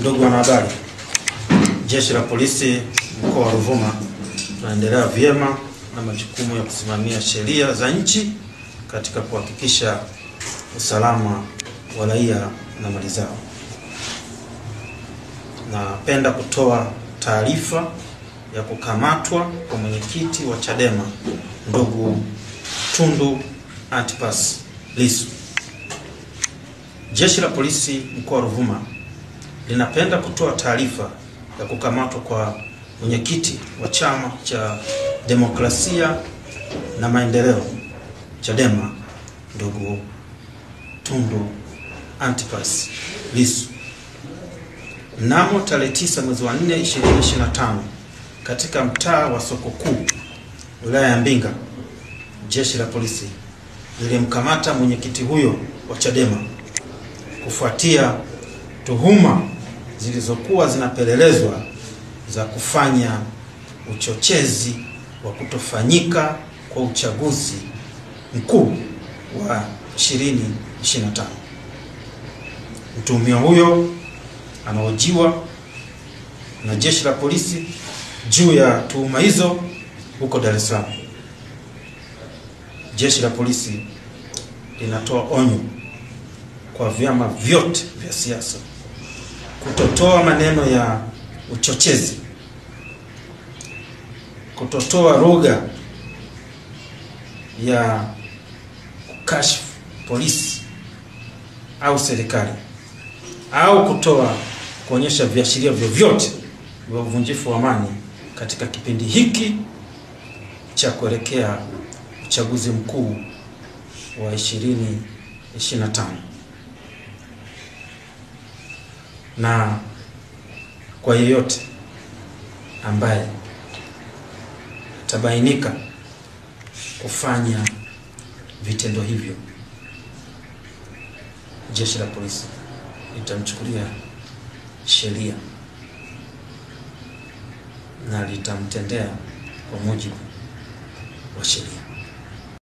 Ndugu wanahabari, Jeshi la Polisi mkoa wa Ruvuma tunaendelea vyema na majukumu ya kusimamia sheria za nchi katika kuhakikisha usalama wa raia na mali zao. Napenda kutoa taarifa ya kukamatwa kwa mwenyekiti wa Chadema ndugu Tundu Antipas Lissu. Jeshi la Polisi mkoa wa Ruvuma linapenda kutoa taarifa ya kukamatwa kwa mwenyekiti wa Chama cha Demokrasia na Maendeleo Chadema ndugu Tundu Antipas Lissu mnamo tarehe 9 mwezi wa 4 2025 katika mtaa wa Soko Kuu wilaya ya Mbinga. Jeshi la Polisi lilimkamata mwenyekiti huyo wa Chadema kufuatia tuhuma zilizokuwa zinapelelezwa za kufanya uchochezi wa kutofanyika kwa uchaguzi mkuu wa 2025. Mtuhumiwa huyo anahojiwa na Jeshi la Polisi juu ya tuhuma hizo huko Dar es Salaam. Jeshi la Polisi linatoa onyo kwa vyama vyote vya siasa kutotoa maneno ya uchochezi, kutotoa lugha ya kukashifu polisi au serikali, au kuonyesha viashiria vyovyote vya uvunjifu wa amani katika kipindi hiki cha kuelekea uchaguzi mkuu wa 2025. Na kwa yeyote ambaye tabainika kufanya vitendo hivyo, Jeshi la Polisi litamchukulia sheria na litamtendea kwa mujibu wa sheria.